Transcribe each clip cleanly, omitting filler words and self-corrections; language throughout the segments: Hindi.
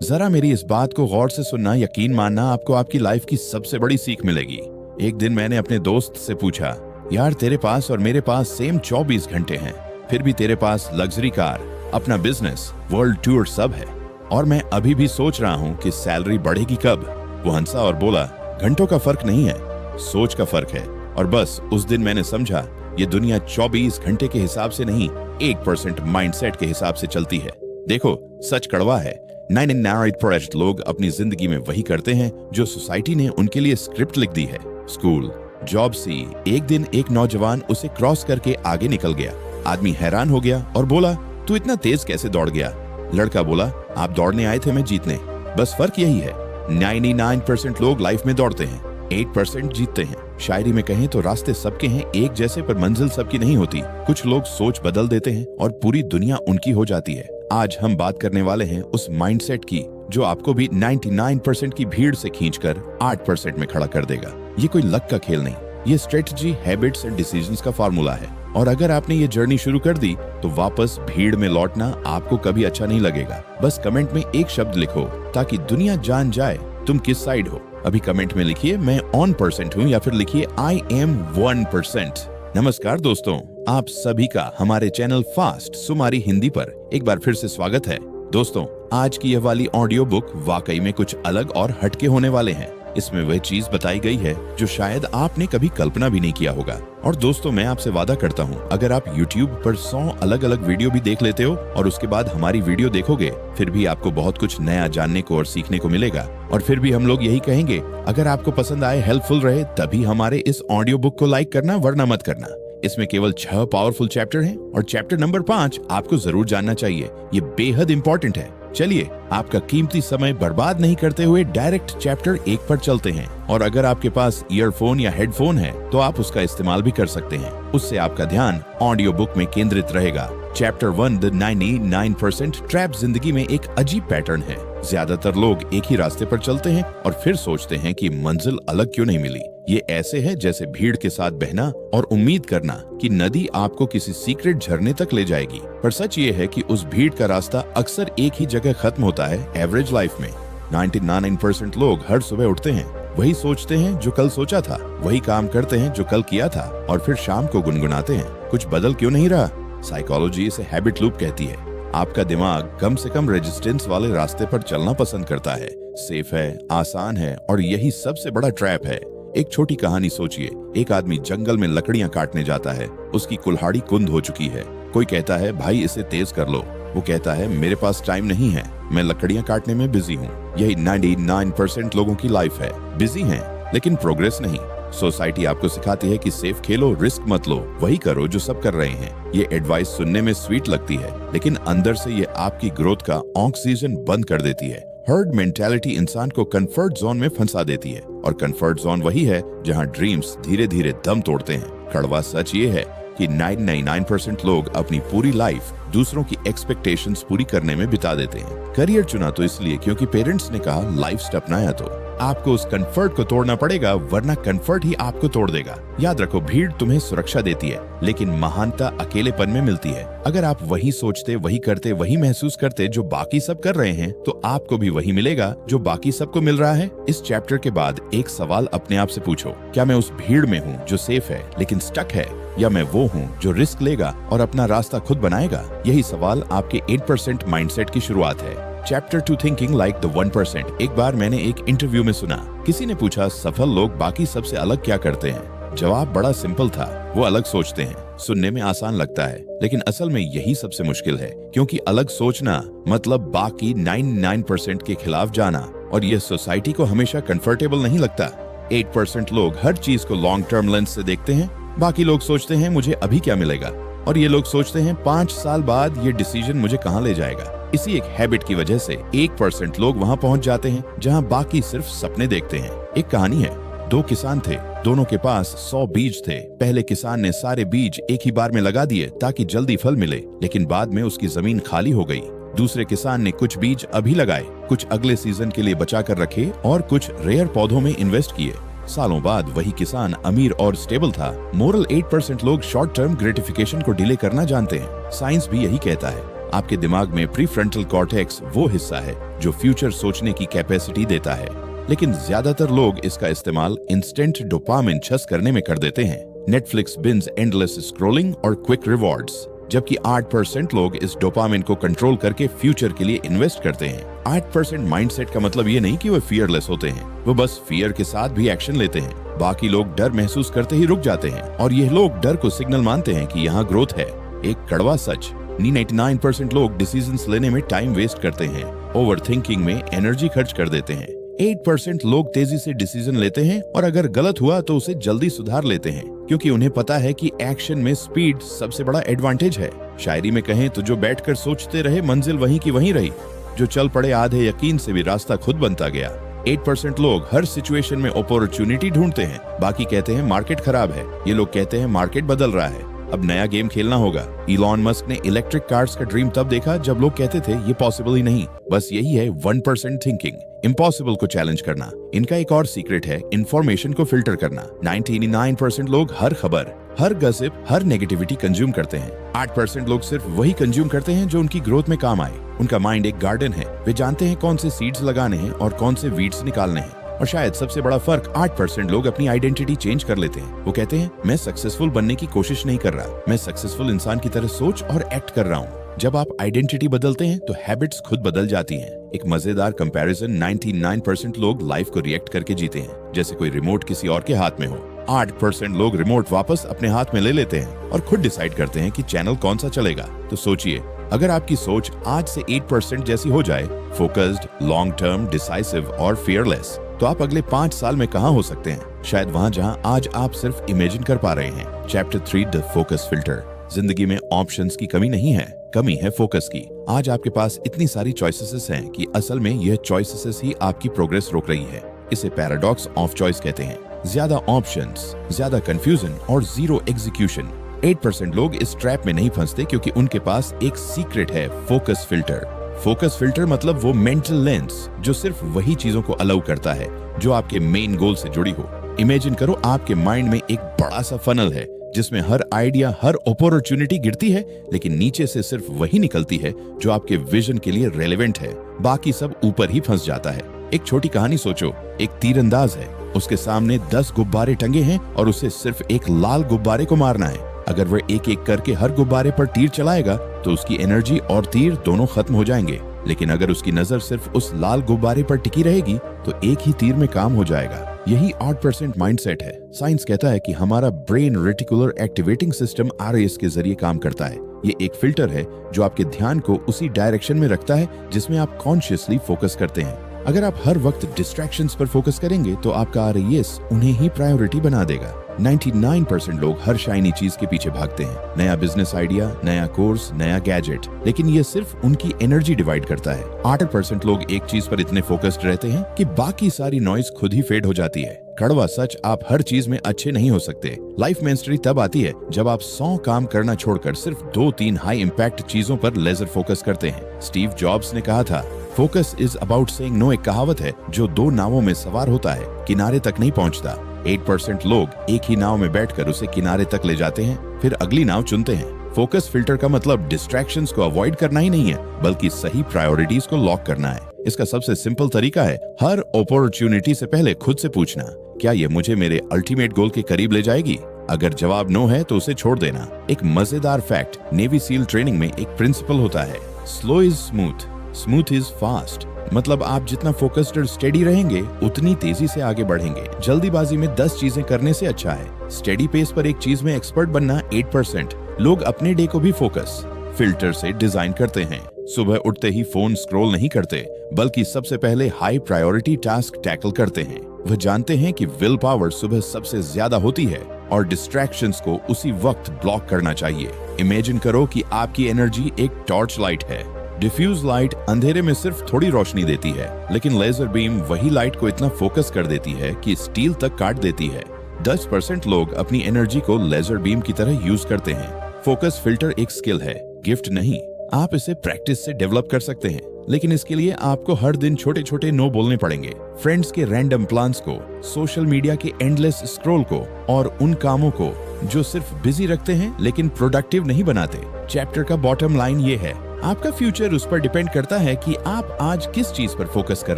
जरा मेरी इस बात को गौर से सुनना, यकीन मानना, आपको आपकी लाइफ की सबसे बड़ी सीख मिलेगी। एक दिन मैंने अपने दोस्त से पूछा, यार तेरे पास और मेरे पास सेम 24 घंटे हैं, फिर भी तेरे पास लग्जरी कार, अपना बिजनेस, वर्ल्ड टूर सब है, और मैं अभी भी सोच रहा हूँ कि सैलरी बढ़ेगी कब। वो हंसा और बोला, घंटों का फर्क नहीं है, सोच का फर्क है। और बस उस दिन मैंने समझा, ये दुनिया 24 घंटे के हिसाब से नहीं, 1% माइंडसेट के हिसाब से चलती है। देखो, सच कड़वा है, 99% लोग अपनी जिंदगी में वही करते हैं जो सोसाइटी ने उनके लिए स्क्रिप्ट लिख दी है। School, job C. एक दिन एक नौजवान उसे क्रॉस करके आगे निकल गया। आदमी हैरान हो गया और बोला, तू इतना तेज कैसे दौड़ गया? लड़का बोला, आप दौड़ने आए थे, मैं जीतने। बस फर्क यही है, 99% लोग लाइफ में दौड़ते हैं, 8% जीतते हैं। शायरी में कहें तो रास्ते सबके हैं एक जैसे, पर मंजिल सबकी नहीं होती। कुछ लोग सोच बदल देते हैं और पूरी दुनिया उनकी हो जाती है। आज हम बात करने वाले हैं उस माइंडसेट की जो आपको भी 99% की भीड़ से खींचकर 8% में खड़ा कर देगा। ये कोई लक का खेल नहीं, ये स्ट्रेटजी, हैबिट्स एंड डिसीजंस का फार्मूला है। और अगर आपने ये जर्नी शुरू कर दी तो वापस भीड़ में लौटना आपको कभी अच्छा नहीं लगेगा। बस कमेंट में एक शब्द लिखो ताकि दुनिया जान जाए तुम किस साइड हो। अभी कमेंट में लिखिए, मैं ऑन परसेंट हूँ, या फिर लिखिए आई एम 1%। नमस्कार दोस्तों, आप सभी का हमारे चैनल फास्ट सुमारी हिंदी पर एक बार फिर से स्वागत है। दोस्तों, आज की यह वाली ऑडियो बुक वाकई में कुछ अलग और हटके होने वाले हैं। इसमें वह चीज बताई गई है जो शायद आपने कभी कल्पना भी नहीं किया होगा। और दोस्तों, मैं आपसे वादा करता हूँ, अगर आप YouTube पर 100 अलग अलग वीडियो भी देख लेते हो और उसके बाद हमारी वीडियो देखोगे, फिर भी आपको बहुत कुछ नया जानने को और सीखने को मिलेगा। और फिर भी हम लोग यही कहेंगे, अगर आपको पसंद आए, हेल्पफुल रहे, तभी हमारे इस ऑडियो बुक को लाइक करना, वरना मत करना। इसमें केवल 6 पावरफुल चैप्टर हैं और चैप्टर नंबर 5 आपको जरूर जानना चाहिए। ये बेहद इंपॉर्टेंट है। चलिए, आपका कीमती समय बर्बाद नहीं करते हुए डायरेक्ट चैप्टर 1 पर चलते हैं। और अगर आपके पास ईयरफोन या हेडफोन है तो आप उसका इस्तेमाल भी कर सकते हैं। उससे आपका ध्यान ऑडियो बुक में केंद्रित रहेगा। Chapter 1, the 99% trap. जिंदगी में एक अजीब पैटर्न है। ज्यादातर लोग एक ही रास्ते पर चलते हैं और फिर सोचते हैं कि मंजिल अलग क्यों नहीं मिली। ये ऐसे है जैसे भीड़ के साथ बहना और उम्मीद करना कि नदी आपको किसी सीक्रेट झरने तक ले जाएगी। पर सच ये है कि उस भीड़ का रास्ता अक्सर एक ही जगह खत्म होता है, एवरेज लाइफ में। 99% लोग हर सुबह उठते हैं, वही सोचते हैं जो कल सोचा था, वही काम करते हैं जो कल किया था, और फिर शाम को गुनगुनाते हैं, कुछ बदल क्यों नहीं रहा। साइकोलॉजी इसे हैबिट लूप कहती है। आपका दिमाग कम से कम रेजिस्टेंस वाले रास्ते पर चलना पसंद करता है। सेफ है, आसान है, और यही सबसे बड़ा ट्रैप है। एक छोटी कहानी सोचिए। एक आदमी जंगल में लकड़ियां काटने जाता है। उसकी कुल्हाड़ी कुंद हो चुकी है। कोई कहता है, भाई इसे तेज कर लो। वो कहता है, मेरे पास टाइम नहीं है, मैं लकड़ियां काटने में बिजी हूँ। यही 99% लोगों की लाइफ है। बिजी हैं, लेकिन प्रोग्रेस नहीं। सोसाइटी आपको सिखाती है कि सेफ खेलो, रिस्क मत लो, वही करो जो सब कर रहे हैं। ये एडवाइस सुनने में स्वीट लगती है, लेकिन अंदर से ये आपकी ग्रोथ का ऑक्सीजन बंद कर देती है। हर्ड मेंटालिटी इंसान को कंफर्ट जोन में फंसा देती है, और कंफर्ट जोन वही है जहां ड्रीम्स धीरे धीरे दम तोड़ते हैं। कड़वा सच ये है कि 99% लोग अपनी पूरी लाइफ दूसरों की एक्सपेक्टेशंस पूरी करने में बिता देते हैं। करियर चुना तो इसलिए क्योंकि पेरेंट्स ने कहा, लाइफस्टाइल अपनाया तो। आपको उस कंफर्ट को तोड़ना पड़ेगा, वरना कंफर्ट ही आपको तोड़ देगा। याद रखो, भीड़ तुम्हें सुरक्षा देती है, लेकिन महानता अकेलेपन में मिलती है। अगर आप वही सोचते, वही करते, वही महसूस करते जो बाकी सब कर रहे हैं, तो आपको भी वही मिलेगा जो बाकी सबको मिल रहा है। इस चैप्टर के बाद एक सवाल अपने आप से पूछो, क्या मैं उस भीड़ में हूँ जो सेफ है लेकिन स्टक है, या मैं वो हूँ जो रिस्क लेगा और अपना रास्ता खुद बनाएगा? यही सवाल आपके 8% माइंडसेट की शुरुआत है। Chapter 2, thinking like the 1%। एक बार मैंने एक इंटरव्यू में सुना, किसी ने पूछा, सफल लोग बाकी सबसे अलग क्या करते हैं? जवाब बड़ा सिंपल था, वो अलग सोचते हैं। सुनने में आसान लगता है, लेकिन असल में यही सबसे मुश्किल है, क्योंकि अलग सोचना मतलब बाकी 99% के खिलाफ जाना, और यह सोसाइटी को हमेशा कंफर्टेबल नहीं लगता। 8% लोग हर चीज को लॉन्ग टर्म लेंस से देखते हैं। बाकी लोग सोचते हैं, मुझे अभी क्या मिलेगा, और ये लोग सोचते हैं 5 साल बाद ये डिसीजन मुझे कहाँ ले जाएगा। इसी एक हैबिट की वजह से 1% लोग वहाँ पहुँच जाते हैं जहाँ बाकी सिर्फ सपने देखते हैं। एक कहानी है, 2 किसान थे, दोनों के पास 100 बीज थे। पहले किसान ने सारे बीज एक ही बार में लगा दिए ताकि जल्दी फल मिले, लेकिन बाद में उसकी जमीन खाली हो गई। दूसरे किसान ने कुछ बीज अभी लगाए, कुछ अगले सीजन के लिए बचा कर रखे, और कुछ रेयर पौधों में इन्वेस्ट किए। सालों बाद वही किसान अमीर और स्टेबल था। मोरल, 8% लोग शॉर्ट टर्म ग्रेटिफिकेशन को डिले करना जानते हैं। साइंस भी यही कहता है। आपके दिमाग में प्रीफ्रंटल कॉर्टेक्स वो हिस्सा है जो फ्यूचर सोचने की कैपेसिटी देता है, लेकिन ज्यादातर लोग इसका इस्तेमाल इंस्टेंट डोपामिन छस करने में कर देते हैं। नेटफ्लिक्स बिंज, एंडलेस स्क्रॉलिंग और क्विक रिवॉर्ड्स। जबकि 8% लोग इस डोपामिन को कंट्रोल करके फ्यूचर के लिए इन्वेस्ट करते हैं। 8% माइंडसेट का मतलब ये नहीं कि वो फियरलेस होते हैं, वो बस फियर के साथ भी एक्शन लेते हैं। बाकी लोग डर महसूस करते ही रुक जाते हैं और ये लोग डर को सिग्नल मानते हैं कि यहाँ ग्रोथ है। एक कड़वा सच, 99% लोग डिसीजंस लेने में टाइम वेस्ट करते हैं, ओवर थिंकिंग में एनर्जी खर्च कर देते हैं। 8% लोग तेजी से डिसीजन लेते हैं और अगर गलत हुआ तो उसे जल्दी सुधार लेते हैं, क्योंकि उन्हें पता है कि एक्शन में स्पीड सबसे बड़ा एडवांटेज है। शायरी में कहें तो जो बैठकर सोचते रहे मंजिल वहीं की वहीं रही, जो चल पड़े आधे यकीन से भी रास्ता खुद बनता गया। 8% लोग हर सिचुएशन में अपॉर्चुनिटी ढूंढते हैं, बाकी कहते हैं मार्केट खराब है, ये लोग कहते हैं मार्केट बदल रहा है, अब नया गेम खेलना होगा। इलॉन मस्क ने इलेक्ट्रिक कार्स का ड्रीम तब देखा जब लोग कहते थे ये पॉसिबल ही नहीं। बस यही है 1% थिंकिंग, इम्पॉसिबल को चैलेंज करना। इनका एक और सीक्रेट है इंफॉर्मेशन को फिल्टर करना। 99% लोग हर खबर, हर गसिप, हर नेगेटिविटी कंज्यूम करते हैं। 8% लोग सिर्फ वही कंज्यूम करते हैं जो उनकी ग्रोथ में काम आए। उनका माइंड एक गार्डन है, वे जानते हैं कौन से सीड्स लगाने हैं और कौन से वीड्स निकालने हैं। और शायद सबसे बड़ा फर्क, 8% लोग अपनी आइडेंटिटी चेंज कर लेते हैं। वो कहते हैं मैं सक्सेसफुल बनने की कोशिश नहीं कर रहा, मैं सक्सेसफुल इंसान की तरह सोच और एक्ट कर रहा हूँ। जब आप आइडेंटिटी बदलते हैं तो हैबिट्स खुद बदल जाती हैं। एक मजेदार कंपैरिजन, 99% लोग लाइफ को रिएक्ट करके जीते हैं, जैसे कोई रिमोट किसी और के हाथ में हो। 8% लोग रिमोट वापस अपने हाथ में ले लेते हैं और खुद डिसाइड करते हैं कि चैनल कौन सा चलेगा। तो सोचिए, अगर आपकी सोच आज से 8% जैसी हो जाए, फोकस्ड, लॉन्ग टर्म, डिसाइसिव और फियरलेस, तो आप अगले 5 साल में कहाँ हो सकते हैं? शायद वहाँ जहाँ आज आप सिर्फ इमेजिन कर पा रहे हैं। Chapter 3, the focus filter. जिंदगी में ऑप्शंस की कमी नहीं है, कमी है फोकस की। आज आपके पास इतनी सारी चॉइसेस हैं कि असल में यह चॉइसेस ही आपकी प्रोग्रेस रोक रही है। इसे पैराडॉक्स ऑफ चॉइस कहते हैं। ज्यादा ऑप्शंस, ज्यादा कंफ्यूजन और जीरो एग्जीक्यूशन। 8% लोग इस ट्रैप में नहीं फंसते क्योंकि उनके पास एक सीक्रेट है, फोकस फिल्टर। फोकस फिल्टर मतलब वो मेंटल लेंस जो सिर्फ वही चीजों को अलाउ करता है जो आपके मेन गोल से जुड़ी हो। इमेजिन करो आपके माइंड में एक बड़ा सा फनल है जिसमें हर आइडिया, हर अपॉर्चुनिटी गिरती है, लेकिन नीचे से सिर्फ वही निकलती है जो आपके विजन के लिए रेलेवेंट है। बाकी सब ऊपर ही फंस जाता है। एक छोटी कहानी सोचो, एक तीरंदाज है, उसके सामने 10 गुब्बारे टंगे हैं और उसे सिर्फ एक लाल गुब्बारे को मारना है। अगर वह एक एक करके हर गुब्बारे पर तीर चलाएगा तो उसकी एनर्जी और तीर दोनों खत्म हो जाएंगे। लेकिन अगर उसकी नजर सिर्फ उस लाल गुब्बारे पर टिकी रहेगी तो एक ही तीर में काम हो जाएगा। यही 8% माइंडसेट है। साइंस कहता है कि हमारा brain reticular activating system RAS के जरिए काम करता है। ये एक फिल्टर है जो आपके ध्यान को उसी डायरेक्शन में रखता है जिसमें आप कॉन्शियसली फोकस करते हैं। अगर आप हर वक्त डिस्ट्रैक्शंस पर फोकस करेंगे तो आपका RAS उन्हें ही प्रायोरिटी बना देगा। 99% लोग हर शाइनी चीज के पीछे भागते हैं, नया बिजनेस आइडिया, नया कोर्स, नया गैजेट, लेकिन ये सिर्फ उनकी एनर्जी डिवाइड करता है। 8% लोग एक चीज पर इतने फोकस्ड रहते हैं कि बाकी सारी नॉइज खुद ही फेड हो जाती है। कड़वा सच, आप हर चीज में अच्छे नहीं हो सकते। लाइफ में स्ट्री तब आती है जब आप 100 काम करना छोड़कर सिर्फ 2-3 हाई इम्पैक्ट चीजों पर लेजर फोकस करते हैं। स्टीव जॉब्स ने कहा था, focus is about saying no. एक कहावत है, जो 2 नावों में सवार होता है किनारे तक नहीं पहुंचता। 8% लोग एक ही नाव में बैठकर उसे किनारे तक ले जाते हैं, फिर अगली नाव चुनते हैं। फोकस फिल्टर का मतलब डिस्ट्रैक्शंस को अवॉइड करना ही नहीं है, बल्कि सही प्रायोरिटीज को लॉक करना है। इसका सबसे सिंपल तरीका है, हर अपॉर्चुनिटी से पहले खुद से पूछना, क्या ये मुझे मेरे अल्टीमेट गोल के करीब ले जाएगी? अगर जवाब नो है तो उसे छोड़ देना। एक मजेदार फैक्ट, नेवी सील ट्रेनिंग में एक प्रिंसिपल होता है, slow is smooth, smooth is fast. मतलब आप जितना फोकस्ड और स्टेडी रहेंगे उतनी तेजी से आगे बढ़ेंगे। जल्दीबाजी में 10 चीजें करने से अच्छा है स्टेडी पेस पर एक चीज में एक्सपर्ट बनना। 8% लोग अपने डे को भी फोकस फिल्टर से डिजाइन करते हैं। सुबह उठते ही फोन स्क्रॉल नहीं करते, बल्कि सबसे पहले हाई प्रायोरिटी टास्क टैकल करते हैं। वह जानते हैं कि विल पावर सुबह सबसे ज्यादा होती है और डिस्ट्रैक्शंस को उसी वक्त ब्लॉक करना चाहिए। इमेजिन करो कि आपकी एनर्जी एक टॉर्च लाइट है। डिफ्यूज लाइट अंधेरे में सिर्फ थोड़ी रोशनी देती है, लेकिन लेजर बीम वही लाइट को इतना फोकस कर देती है कि स्टील तक काट देती है। 10% लोग अपनी एनर्जी को लेजर बीम की तरह यूज करते हैं। फोकस फिल्टर एक स्किल है, गिफ्ट नहीं। आप इसे प्रैक्टिस से डेवलप कर सकते हैं, लेकिन इसके लिए आपको हर दिन छोटे छोटे नो बोलने पड़ेंगे। फ्रेंड्स के रैंडम प्लान्स को, सोशल मीडिया के एंडलेस स्क्रॉल को और उन कामों को जो सिर्फ बिजी रखते हैं लेकिन प्रोडक्टिव नहीं बनाते। चैप्टर का बॉटम लाइन ये है, आपका फ्यूचर उस पर डिपेंड करता है कि आप आज किस चीज पर फोकस कर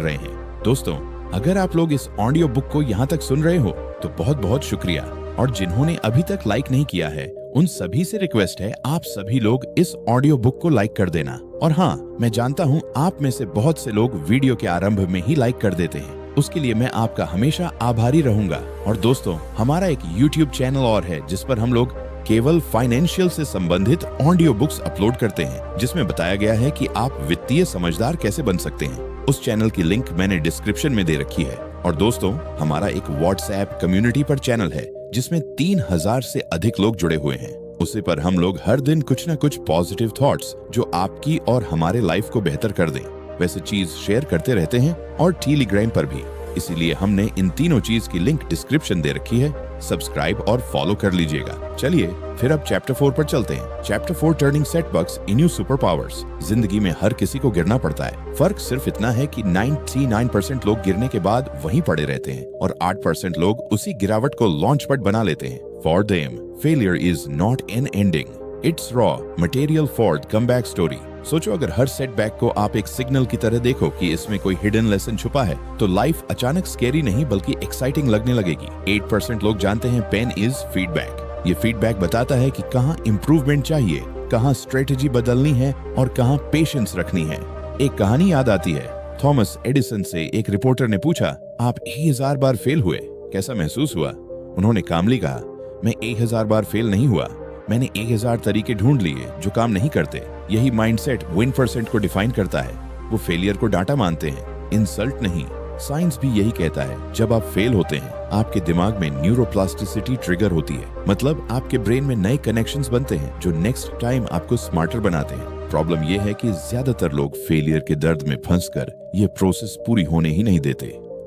रहे हैं। दोस्तों, अगर आप लोग इस ऑडियो बुक को यहाँ तक सुन रहे हो तो बहुत बहुत शुक्रिया, और जिन्होंने अभी तक लाइक नहीं किया है उन सभी से रिक्वेस्ट है आप सभी लोग इस ऑडियो बुक को लाइक कर देना। और हाँ, मैं जानता हूँ आप में से बहुत से लोग वीडियो के आरंभ में ही लाइक कर देते हैं, उसके लिए मैं आपका हमेशा आभारी रहूंगा। और दोस्तों, हमारा एक YouTube चैनल और है जिस पर हम लोग केवल फाइनेंशियल से संबंधित ऑडियो बुक्स अपलोड करते हैं, जिसमें बताया गया है कि आप वित्तीय समझदार कैसे बन सकते हैं। उस चैनल की लिंक मैंने डिस्क्रिप्शन में दे रखी है। और दोस्तों, हमारा एक व्हाट्सएप कम्युनिटी पर चैनल है जिसमें 3000 से अधिक लोग जुड़े हुए हैं। उसी पर हम लोग हर दिन कुछ न कुछ पॉजिटिव थॉट्स जो आपकी और हमारे लाइफ को बेहतर कर दें वैसे चीज शेयर करते रहते हैं, और टेलीग्राम पर भी। इसीलिए हमने इन तीनों चीज की लिंक डिस्क्रिप्शन दे रखी है, सब्सक्राइब और फॉलो कर लीजिएगा। चलिए फिर अब चैप्टर 4 पर चलते हैं। Chapter 4, turning setbacks into super powers. जिंदगी में हर किसी को गिरना पड़ता है, फर्क सिर्फ इतना है कि 99% लोग गिरने के बाद वहीं पड़े रहते हैं और 8% लोग उसी गिरावट को लॉन्च पैड बना लेते हैं। For them failure is not an ending, it's raw material for comeback story. सोचो, अगर हर सेटबैक को आप एक सिग्नल की तरह देखो कि इसमें कोई हिडन लेसन छुपा है, तो लाइफ अचानक स्केरी नहीं बल्कि एक्साइटिंग लगने लगेगी। 8% लोग जानते हैं पेन इज फीडबैक। ये फीडबैक बताता है कि कहाँ इम्प्रूवमेंट चाहिए, कहाँ स्ट्रेटेजी बदलनी है और कहाँ पेशेंस रखनी है। एक कहानी याद आती है। थॉमस एडिसन से एक रिपोर्टर ने पूछा, आप 1000 बार फेल हुए, कैसा महसूस हुआ? उन्होंने कामली कहा, मैं 1000 बार फेल नहीं हुआ, मैंने 1000 तरीके ढूंढ लिए जो काम नहीं करते। यही माइंडसेट 1% को डिफाइन करता है। वो फेलियर को डांटा मानते हैं, इंसल्ट नहीं। साइंस भी यही कहता है, जब आप फेल होते हैं आपके दिमाग में न्यूरोप्लास्टिसिटी ट्रिगर होती है, मतलब आपके ब्रेन में नए कनेक्शंस बनते हैं जो नेक्स्ट टाइम आपको स्मार्टर बनाते हैं। प्रॉब्लम यह है कि ज्यादातर लोग फेलियर के दर्द में फंसकर ये प्रोसेस पूरी होने ही नहीं देते।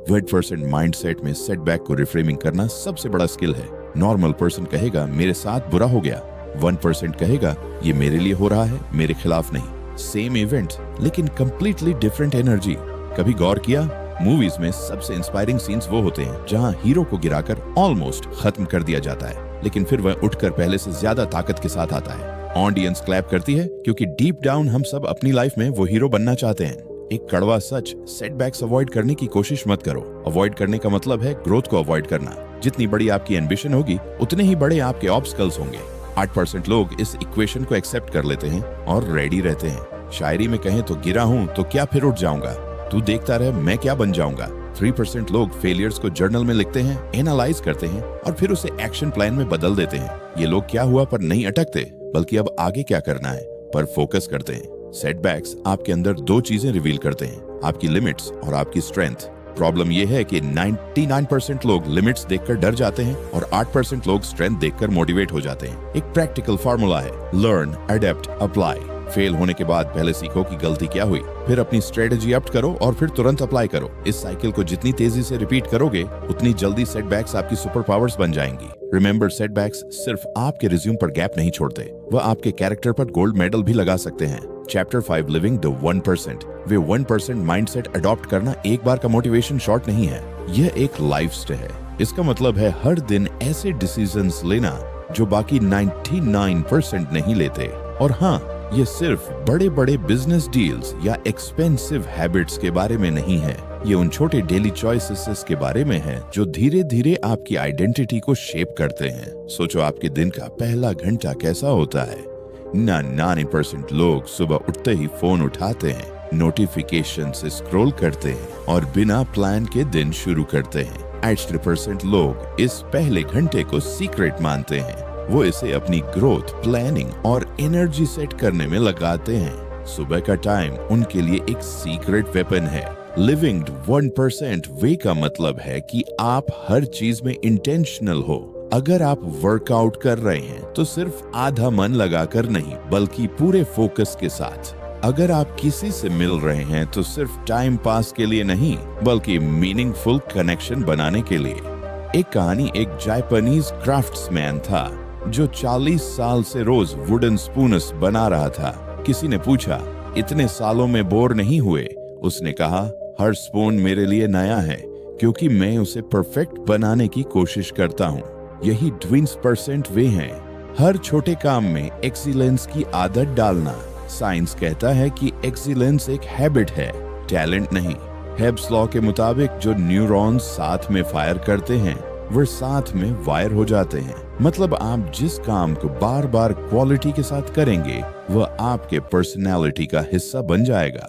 1% माइंडसेट में सेटबैक को रिफ्रेमिंग करना सबसे बड़ा स्किल है। नॉर्मल पर्सन कहेगा मेरे साथ बुरा हो गया, 1% कहेगा ये मेरे लिए हो रहा है, मेरे खिलाफ नहीं। सेम इवेंट लेकिन कंप्लीटली डिफरेंट एनर्जी। कभी गौर किया, मूवीज में सबसे इंस्पायरिंग सीन्स वो होते हैं जहां हीरो को गिराकर ऑलमोस्ट खत्म कर दिया जाता है, लेकिन फिर वह उठकर पहले से ज्यादा ताकत के साथ आता है। ऑडियंस क्लैप करती है क्योंकि डीप डाउन हम सब अपनी लाइफ में वो हीरो बनना चाहते हैं। एक कड़वा सच, सेटबैक्स अवॉइड करने की कोशिश मत करो। अवॉइड करने का मतलब है ग्रोथ को अवॉइड करना। जितनी बड़ी आपकी एम्बिशन होगी उतने ही बड़े आपके ऑब्स्टकल्स होंगे। 8% लोग इस इक्वेशन को एक्सेप्ट कर लेते हैं और रेडी रहते हैं। शायरी में कहें तो गिरा हूं तो क्या फिर उठ जाऊंगा, तू देखता रहे मैं क्या बन जाऊंगा। 3% लोग फेलियर्स को जर्नल में लिखते हैं, एनालाइज करते हैं और फिर उसे एक्शन प्लान में बदल देते हैं। ये लोग क्या हुआ पर नहीं अटकते, बल्कि अब आगे क्या करना है पर फोकस करते हैं। सेटबैक्स आपके अंदर 2 चीजें रिवील करते हैं, आपकी लिमिट्स और आपकी स्ट्रेंथ। प्रॉब्लम यह है कि 99% लोग लिमिट्स देखकर डर जाते हैं और 8% लोग स्ट्रेंथ देखकर मोटिवेट हो जाते हैं। एक प्रैक्टिकल फार्मूला है, लर्न, अडेप्ट, अप्लाई। फेल होने के बाद पहले सीखो कि गलती क्या हुई, फिर अपनी स्ट्रेटेजी अप करो और फिर तुरंत अप्लाई करो। इस साइकिल को जितनी तेजी से रिपीट करोगे उतनी जल्दी सेटबैक्स आपकी सुपर पावर्स बन जाएंगी। रिमेंबर, सेटबैक्स सिर्फ आपके रिज्यूम पर गैप नहीं छोड़ते, वह आपके कैरेक्टर पर गोल्ड मेडल भी लगा सकते हैं। Chapter 5, living the 1%। Way 1% mindset adopt करना एक बार का मोटिवेशन शॉट नहीं है, यह एक लाइफस्टाइल है। इसका मतलब है हर दिन ऐसे डिसीजंस लेना जो बाकी 99% नहीं लेते। और हाँ, ये सिर्फ बड़े बड़े बिजनेस डील्स या एक्सपेंसिव हैबिट्स के बारे में नहीं है, ये उन छोटे डेली चॉइसेस के बारे में है जो धीरे धीरे आपकी आइडेंटिटी को शेप करते हैं। सोचो आपके दिन का पहला घंटा कैसा होता है। 99% लोग सुबह उठते ही फोन उठाते हैं, नोटिफिकेशन से स्क्रॉल करते हैं और बिना प्लान के दिन शुरू करते हैं। 8% लोग इस पहले घंटे को सीक्रेट मानते हैं, वो इसे अपनी ग्रोथ, प्लानिंग और एनर्जी सेट करने में लगाते हैं। सुबह का टाइम उनके लिए एक सीक्रेट वेपन है। लिविंग 1% वे का मतलब है कि आप हर चीज में इंटेंशनल हो। अगर आप वर्कआउट कर रहे हैं तो सिर्फ आधा मन लगाकर नहीं, बल्कि पूरे फोकस के साथ। अगर आप किसी से मिल रहे हैं तो सिर्फ टाइम पास के लिए नहीं, बल्कि मीनिंगफुल कनेक्शन बनाने के लिए। एक कहानी, एक जापानीज क्राफ्ट्समैन था जो 40 साल से रोज वुडन स्पूनस बना रहा था। किसी ने पूछा, इतने सालों में बोर नहीं हुए? उसने कहा, हर स्पून मेरे लिए नया है क्योंकि मैं उसे परफेक्ट बनाने की कोशिश करता हूँ। यही 20% वे हैं, हर छोटे काम में एक्सीलेंस की आदत डालना, साइंस कहता है कि एक्सीलेंस एक हैबिट है, टैलेंट नहीं। हेब्स लॉ के मुताबिक जो न्यूरॉन्स साथ में फायर करते हैं वो साथ में वायर हो जाते हैं। मतलब आप जिस काम को बार बार क्वालिटी के साथ करेंगे वह आपके पर्सनैलिटी का हिस्सा बन जाएगा।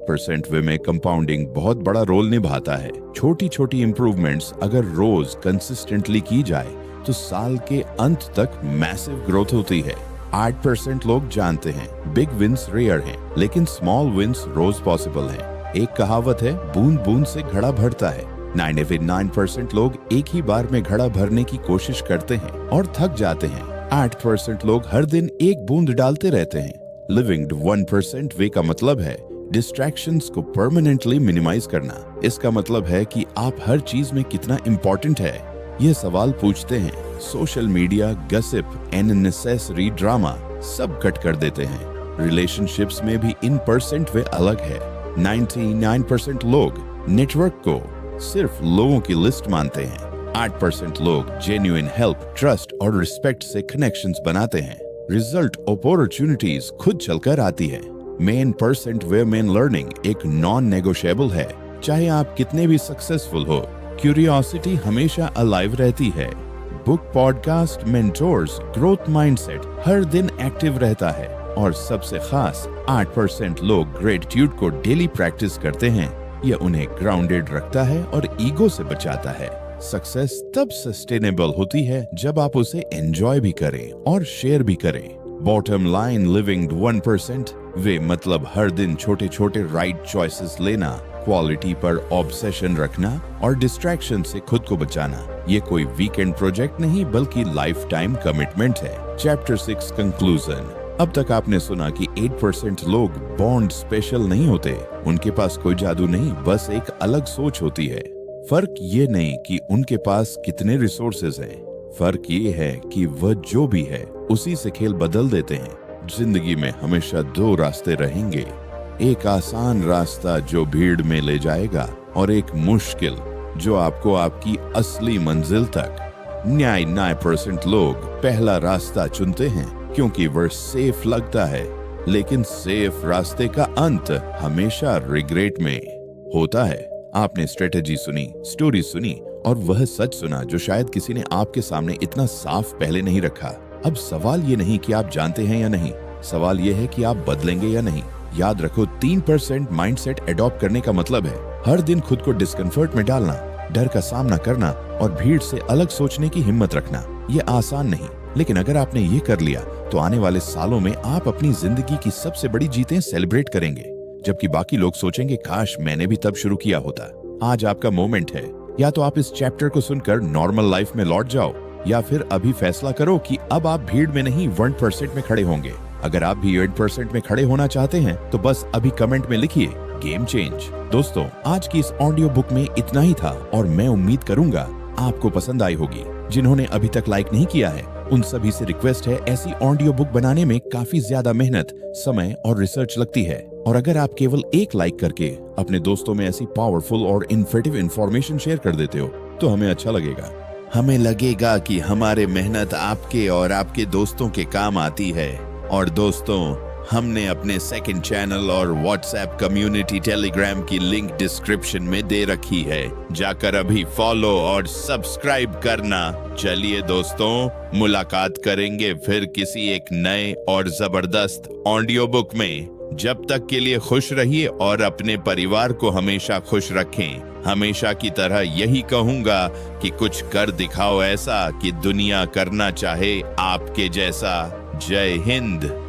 परसेंट वे में कंपाउंडिंग बहुत बड़ा रोल निभाता है। छोटी छोटी इंप्रूवमेंट्स अगर रोज कंसिस्टेंटली की जाए तो साल के अंत तक मैसिव ग्रोथ होती है। 8% लोग जानते हैं बिग विंस रेयर हैं, लेकिन स्मॉल विंस रोज पॉसिबल हैं। एक कहावत है, बूंद बूंद से घड़ा भरता है। 99% लोग एक ही बार में घड़ा भरने की कोशिश करते हैं और थक जाते हैं। 8% लोग हर दिन एक बूंद डालते रहते हैं। लिविंग 1% वे का मतलब है डिस्ट्रैक्शंस को परमानेंटली मिनिमाइज करना। इसका मतलब है कि आप हर चीज में कितना इम्पोर्टेंट है ये सवाल पूछते हैं। Social media, gossip, unnecessary drama सब कट कर देते हैं। रिलेशनशिप्स में भी इन परसेंट वे अलग है। 99% लोग नेटवर्क को सिर्फ लोगों की लिस्ट मानते हैं। 8% लोग जेन्युइन हेल्प, ट्रस्ट और रिस्पेक्ट से कनेक्शंस बनाते हैं। रिजल्ट अपॉर्चुनिटीज खुद चलकर आती है। मेन परसेंट वे मेन लर्निंग एक नॉन नेगोशिएबल है। चाहे आप कितने भी सक्सेसफुल हो, क्यूरियोसिटी हमेशा अलाइव रहती है। Book, podcast, mentors, growth mindset हर दिन एक्टिव रहता है। और सबसे खास 8% लोग ग्रेटिट्यूड को डेली प्रैक्टिस करते हैं। यह उन्हें ग्राउंडेड रखता है और ईगो से बचाता है। सक्सेस तब सस्टेनेबल होती है जब आप उसे एंजॉय भी करें और शेयर भी करें। बॉटम लाइन, लिविंग 1% वे मतलब हर दिन छोटे छोटे राइट चॉइसेस लेना, क्वालिटी पर ऑब्सेशन रखना और डिस्ट्रैक्शन से खुद को बचाना। ये कोई वीकेंड प्रोजेक्ट नहीं बल्कि लाइफ टाइम कमिटमेंट है। Chapter 6 conclusion. अब तक आपने सुना कि 8% लोग बॉन्ड स्पेशल नहीं होते। उनके पास कोई जादू नहीं, बस एक अलग सोच होती है। फर्क ये नहीं कि उनके पास कितने रिसोर्सेज हैं, फर्क ये है कि वह जो भी है उसी से खेल बदल देते हैं। जिंदगी में हमेशा दो रास्ते रहेंगे, एक आसान रास्ता जो भीड़ में ले जाएगा और एक मुश्किल जो आपको आपकी असली मंजिल तक। 99% लोग पहला रास्ता चुनते हैं क्योंकि वह सेफ लगता है, लेकिन सेफ रास्ते का अंत हमेशा रिग्रेट में होता है। आपने स्ट्रेटेजी सुनी, स्टोरी सुनी और वह सच सुना जो शायद किसी ने आपके सामने इतना साफ पहले नहीं रखा। अब सवाल ये नहीं कि आप जानते हैं या नहीं, सवाल ये है कि आप बदलेंगे या नहीं। याद रखो, 3% माइंडसेट एडॉप्ट करने का मतलब है हर दिन खुद को डिस्कम्फर्ट में डालना, डर का सामना करना और भीड़ से अलग सोचने की हिम्मत रखना। ये आसान नहीं, लेकिन अगर आपने ये कर लिया तो आने वाले सालों में आप अपनी जिंदगी की सबसे बड़ी जीतें सेलिब्रेट करेंगे, जबकि बाकी लोग सोचेंगे काश मैंने भी तब शुरू किया होता। आज आपका मोमेंट है। या तो आप इस चैप्टर को सुनकर नॉर्मल लाइफ में लौट जाओ, या फिर अभी फैसला करो कि अब आप भीड़ में नहीं 1% में खड़े होंगे। अगर आप भी 8% में खड़े होना चाहते हैं तो बस अभी कमेंट में लिखिए गेम चेंज। दोस्तों, आज की इस ऑडियो बुक में इतना ही था और मैं उम्मीद करूंगा आपको पसंद आई होगी। जिन्होंने अभी तक लाइक नहीं किया है उन सभी से रिक्वेस्ट है, ऐसी ऑडियो बुक बनाने में काफी ज्यादा मेहनत, समय और रिसर्च लगती है, और अगर आप केवल एक लाइक करके अपने दोस्तों में ऐसी पावरफुल और इन्फॉर्मेटिव इंफॉर्मेशन शेयर कर देते हो तो हमें अच्छा लगेगा। हमें लगेगा कि हमारे मेहनत आपके और आपके दोस्तों के काम आती है। और दोस्तों, हमने अपने सेकंड चैनल और व्हाट्सएप कम्युनिटी टेलीग्राम की लिंक डिस्क्रिप्शन में दे रखी है, जाकर अभी फॉलो और सब्सक्राइब करना। चलिए दोस्तों, मुलाकात करेंगे फिर किसी एक नए और जबरदस्त ऑडियो बुक में। जब तक के लिए खुश रहिए और अपने परिवार को हमेशा खुश रखें। हमेशा की तरह यही कहूंगा कि कुछ कर दिखाओ ऐसा कि दुनिया करना चाहे आपके जैसा। जय हिंद।